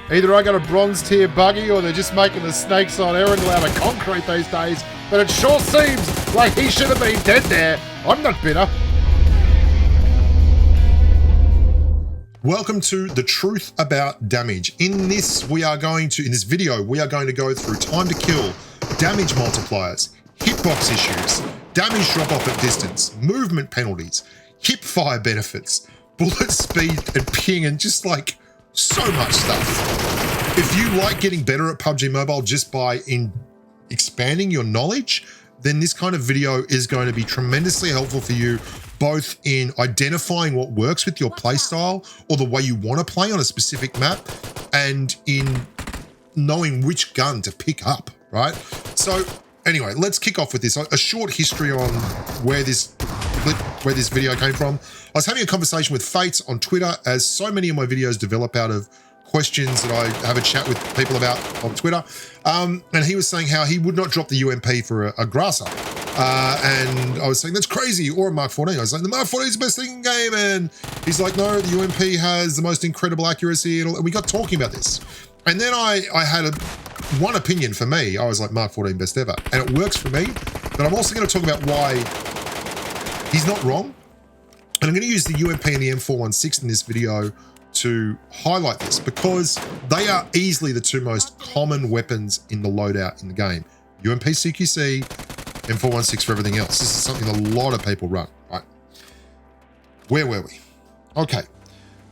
Either I got a bronze tier buggy or they're just making the snakes on Erangel out of concrete these days, but it sure seems like he should have been dead there. I'm not bitter. Welcome to The Truth About Damage. In this video, we are going to go through time to kill, damage multipliers, hitbox issues, damage drop off at distance, movement penalties, hip fire benefits, bullet speed and ping, and just like so much stuff. If you like getting better at PUBG Mobile just by expanding your knowledge, then this kind of video is going to be tremendously helpful for you, both in identifying what works with your playstyle or the way you want to play on a specific map, and in knowing which gun to pick up, right? So anyway, let's kick off with this. A short history on where this video came from. I was having a conversation with Fates on Twitter, as so many of my videos develop out of questions that I have a chat with people about on Twitter. And he was saying how he would not drop the UMP for a grasser. And I was saying, that's crazy, or a Mark 14. I was like, the Mark 14 is the best thing in game. And he's like, no, the UMP has the most incredible accuracy. And we got talking about this. And then I had one opinion for me. I was like, Mark 14 best ever. And it works for me. But I'm also going to talk about why he's not wrong. And I'm going to use the UMP and the M416 in this video to highlight this, because they are easily the two most common weapons in the loadout in the game. UMP CQC, M416 for everything else. This is something a lot of people run, right? Where were we? Okay,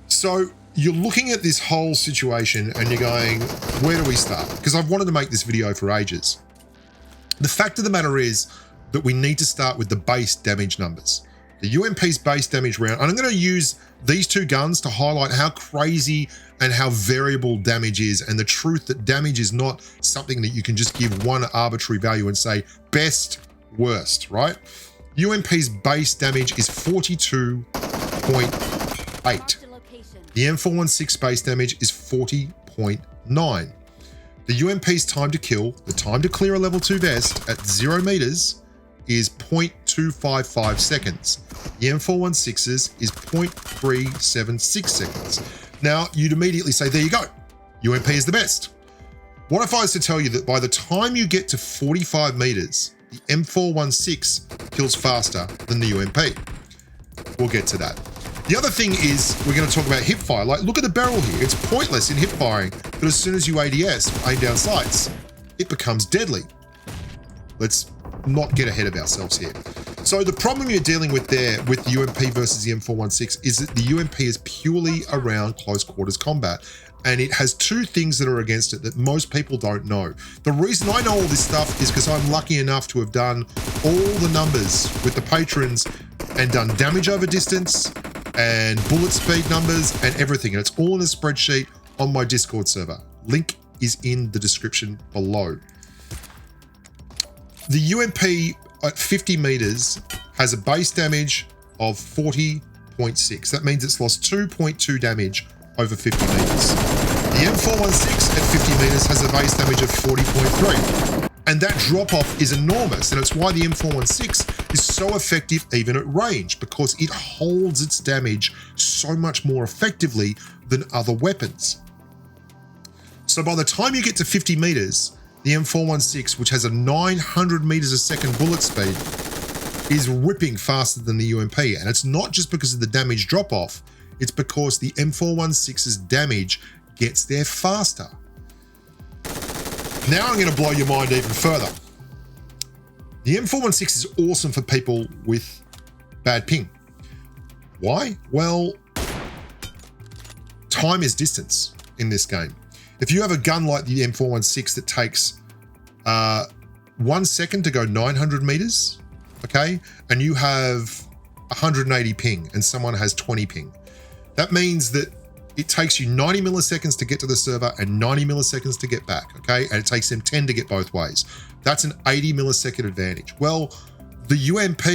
so you're looking at this whole situation and you're going, where do we start? Because I've wanted to make this video for ages. The fact of the matter is that we need to start with the base damage numbers. The UMP's base damage round, and I'm going to use these two guns to highlight how crazy and how variable damage is, and the truth that damage is not something that you can just give one arbitrary value and say best, worst, right? UMP's base damage is 42.8. The M416 base damage is 40.9. The UMP's time to kill, the time to clear a level 2 vest at 0 meters, is 0.255 seconds. The M416's is 0.376 seconds. Now, you'd immediately say, there you go, UMP is the best. What if I was to tell you that by the time you get to 45 meters, the M416 kills faster than the UMP? We'll get to that. The other thing is, we're going to talk about hip fire. Like, look at the barrel here. It's pointless in hip firing, but as soon as you ADS, aim down sights, it becomes deadly. Let's not get ahead of ourselves here. So the problem you're dealing with there with the UMP versus the M416 is that the UMP is purely around close quarters combat, and it has two things that are against it that most people don't know. The reason I know all this stuff is because I'm lucky enough to have done all the numbers with the patrons and done damage over distance and bullet speed numbers and everything, and it's all in a spreadsheet on my Discord server. Link is in the description below. The UMP at 50 meters has a base damage of 40.6. That means it's lost 2.2 damage over 50 meters. The M416 at 50 meters has a base damage of 40.3. And that drop off is enormous. And it's why the M416 is so effective even at range, because it holds its damage so much more effectively than other weapons. So by the time you get to 50 meters, the M416, which has a 900 meters a second bullet speed, is ripping faster than the UMP. And it's not just because of the damage drop off, it's because the M416's damage gets there faster. Now I'm going to blow your mind even further. The M416 is awesome for people with bad ping. Why? Well, time is distance in this game. If you have a gun like the M416 that takes 1 second to go 900 meters, okay, and you have 180 ping and someone has 20 ping, that means that it takes you 90 milliseconds to get to the server and 90 milliseconds to get back, okay, and it takes them 10 to get both ways. That's an 80 millisecond advantage. Well, the UMP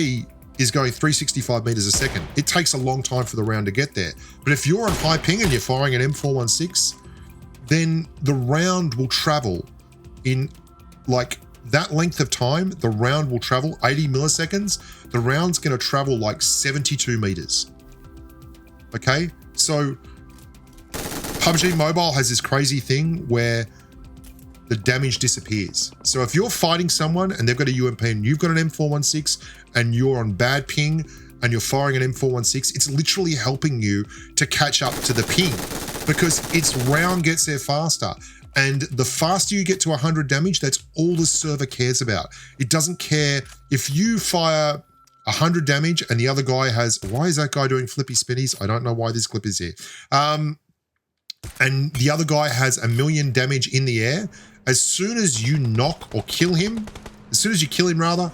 is going 365 meters a second. It takes a long time for the round to get there. But if you're on high ping and you're firing an M416, then the round will travel in like that length of time. The round will travel 80 milliseconds. The round's going to travel like 72 meters. Okay, so PUBG Mobile has this crazy thing where the damage disappears. So if you're fighting someone and they've got a UMP and you've got an M416 and you're on bad ping and you're firing an M416, it's literally helping you to catch up to the ping because its round gets there faster. And the faster you get to 100 damage, that's all the server cares about. It doesn't care if you fire 100 damage and the other guy has, why is that guy doing flippy spinnies? I don't know why this clip is here. And the other guy has 1,000,000 damage in the air. As soon as you knock or kill him, as soon as you kill him rather,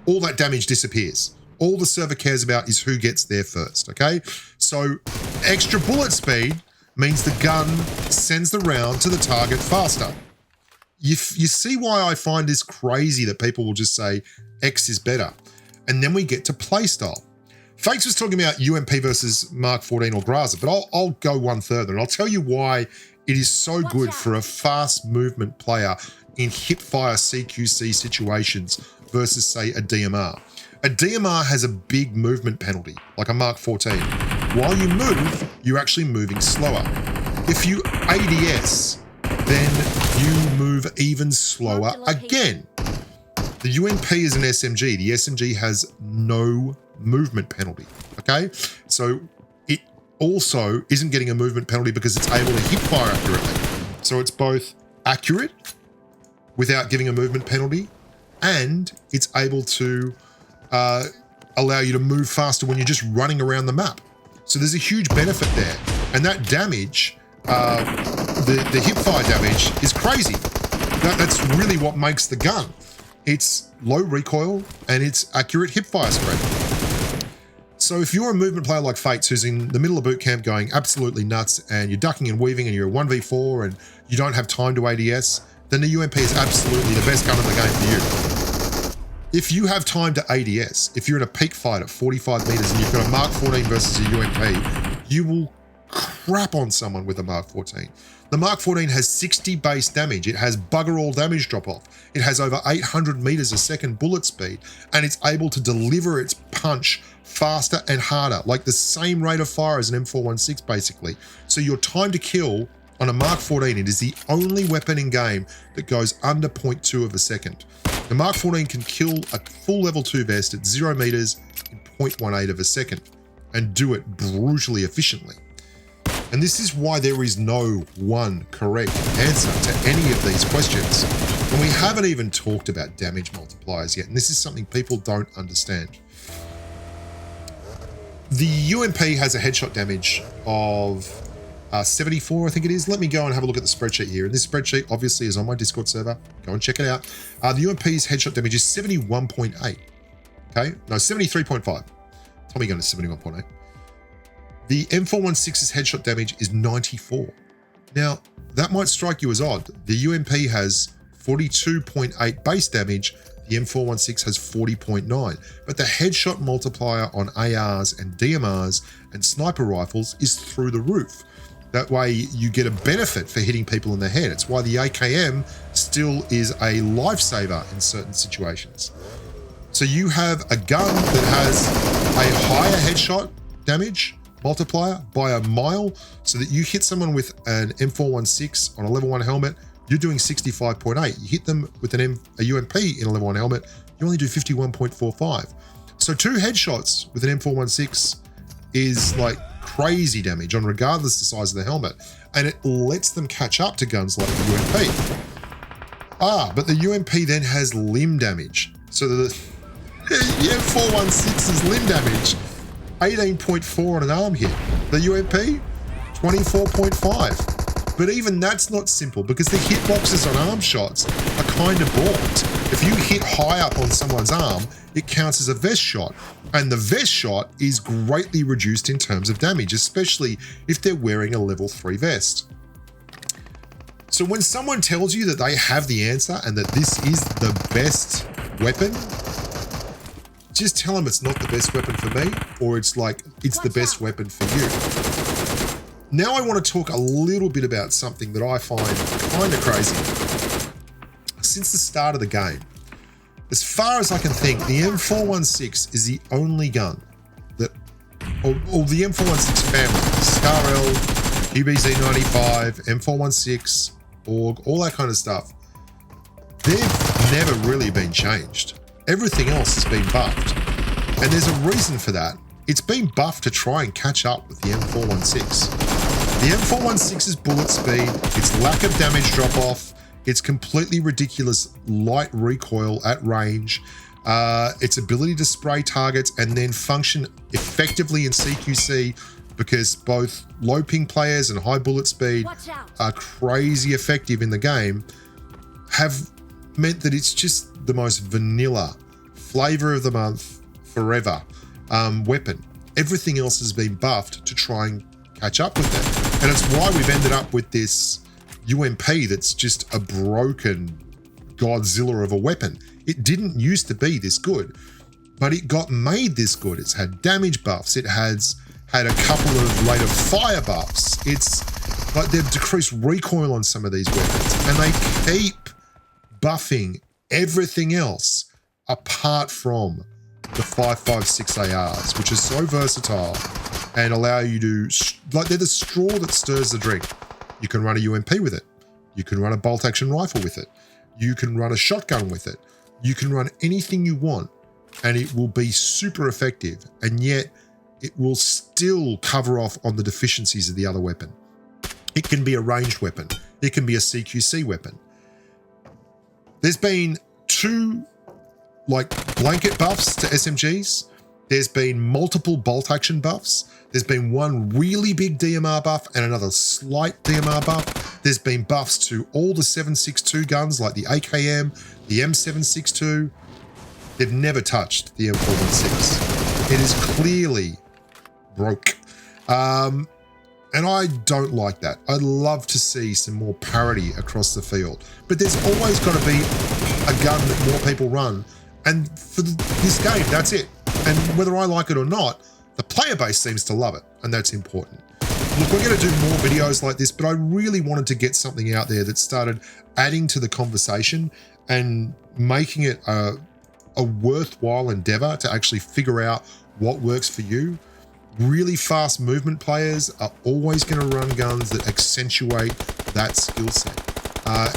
all that damage disappears. All the server cares about is who gets there first, okay? So extra bullet speed means the gun sends the round to the target faster. You see why I find this crazy that people will just say X is better. And then we get to playstyle. Fakes was talking about UMP versus Mark 14 or Graza, but I'll go one further and I'll tell you why it is so good for a fast movement player in hipfire CQC situations versus, say, a DMR. A DMR has a big movement penalty, like a Mark 14. While you move, you're actually moving slower. If you ADS, then you move even slower again. The UMP is an SMG. The SMG has no movement penalty, okay? So it also isn't getting a movement penalty because it's able to hip fire accurately. So it's both accurate without giving a movement penalty, and it's able to allow you to move faster when you're just running around the map. So there's a huge benefit there. And that damage, the hip fire damage is crazy. That's really what makes the gun. It's low recoil and it's accurate hip fire spread. So if you're a movement player like Fates who's in the middle of boot camp going absolutely nuts and you're ducking and weaving and you're a 1v4 and you don't have time to ADS, then the UMP is absolutely the best gun in the game for you. If you have time to ADS, if you're in a peak fight at 45 meters and you've got a Mark 14 versus a UMP, you will crap on someone with a Mark 14. The Mark 14 has 60 base damage. It has bugger all damage drop off. It has over 800 meters a second bullet speed, and it's able to deliver its punch faster and harder, like the same rate of fire as an M416 basically. So your time to kill on a Mark 14, it is the only weapon in game that goes under 0.2 of a second. The Mark 14 can kill a full level 2 vest at 0 meters in 0.18 of a second and do it brutally efficiently. And this is why there is no one correct answer to any of these questions. And we haven't even talked about damage multipliers yet, and this is something people don't understand. The UMP has a headshot damage of 74, I think it is. Let me go and have a look at the spreadsheet here. And this spreadsheet obviously is on my Discord server. Go and check it out. The UMP's headshot damage is 71.8. Okay, no, 73.5. Tommy gun is 71.8. The M416's headshot damage is 94. Now, that might strike you as odd. The UMP has 42.8 base damage. The M416 has 40.9. But the headshot multiplier on ARs and DMRs and sniper rifles is through the roof. That way you get a benefit for hitting people in the head. It's why the AKM still is a lifesaver in certain situations. So you have a gun that has a higher headshot damage multiplier by a mile, so that you hit someone with an M416 on a level 1 helmet, you're doing 65.8. You hit them with a UMP in a level 1 helmet, you only do 51.45. So 2 headshots with an M416 is like crazy damage on regardless the size of the helmet, and it lets them catch up to guns like the UMP. But the UMP then has limb damage. So the M416's limb damage 18.4 on an arm hit. The UMP, 24.5. But even that's not simple because the hitboxes on arm shots are kind of balked. If you hit high up on someone's arm, it counts as a vest shot. And the vest shot is greatly reduced in terms of damage, especially if they're wearing a level 3 vest. So when someone tells you that they have the answer and that this is the best weapon, just tell them it's not the best weapon for me, or it's like, it's the best weapon for you. Now I want to talk a little bit about something that I find kind of crazy. Since the start of the game, as far as I can think, the M416 is the only gun that, or the M416 family, ScarL, UBZ95, M416, AUG, all that kind of stuff. They've never really been changed. Everything else has been buffed. And there's a reason for that. It's been buffed to try and catch up with the M416. The M416's bullet speed, its lack of damage drop-off, its completely ridiculous light recoil at range, its ability to spray targets and then function effectively in CQC, because both low ping players and high bullet speed are crazy effective in the game, have meant that it's just the most vanilla flavor of the month forever weapon. Everything else has been buffed to try and catch up with it. And it's why we've ended up with this UMP that's just a broken Godzilla of a weapon. It didn't used to be this good, but it got made this good. It's had damage buffs. It has had a couple of rate of fire buffs. It's like they've decreased recoil on some of these weapons, and they keep buffing everything else apart from the 5.56 ARs, which are so versatile and allow you to, like, they're the straw that stirs the drink. You can run a UMP with it. You can run a bolt action rifle with it. You can run a shotgun with it. You can run anything you want and it will be super effective, and yet it will still cover off on the deficiencies of the other weapon. It can be a ranged weapon. It can be a CQC weapon. There's been 2 like blanket buffs to SMGs. There's been multiple bolt action buffs. There's been one really big DMR buff and another slight DMR buff. There's been buffs to all the 7.62 guns like the AKM, the M762. They've never touched the M416. It is clearly broke. And I don't like that. I'd love to see some more parity across the field. But there's always got to be a gun that more people run. And for this game, that's it. And whether I like it or not, the player base seems to love it. And that's important. Look, we're going to do more videos like this, but I really wanted to get something out there that started adding to the conversation and making it a worthwhile endeavor to actually figure out what works for you. Really fast movement players are always going to run guns that accentuate that skill set.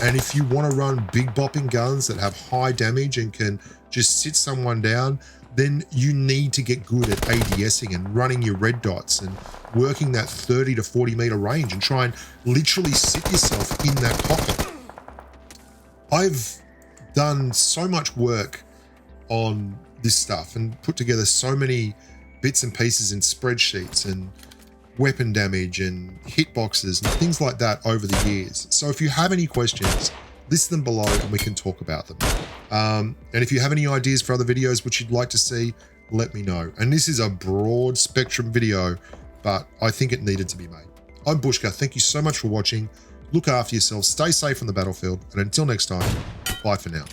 And if you want to run big bopping guns that have high damage and can just sit someone down, then you need to get good at ADSing and running your red dots and working that 30 to 40 meter range and try and literally sit yourself in that pocket. I've done so much work on this stuff and put together so many bits and pieces in spreadsheets and weapon damage and hitboxes and things like that over the years. So if you have any questions, list them below and we can talk about them. And if you have any ideas for other videos which you'd like to see, let me know. And this is a broad spectrum video, but I think it needed to be made. I'm Bushka. Thank you so much for watching. Look after yourself, stay safe on the battlefield, and until next time, bye for now.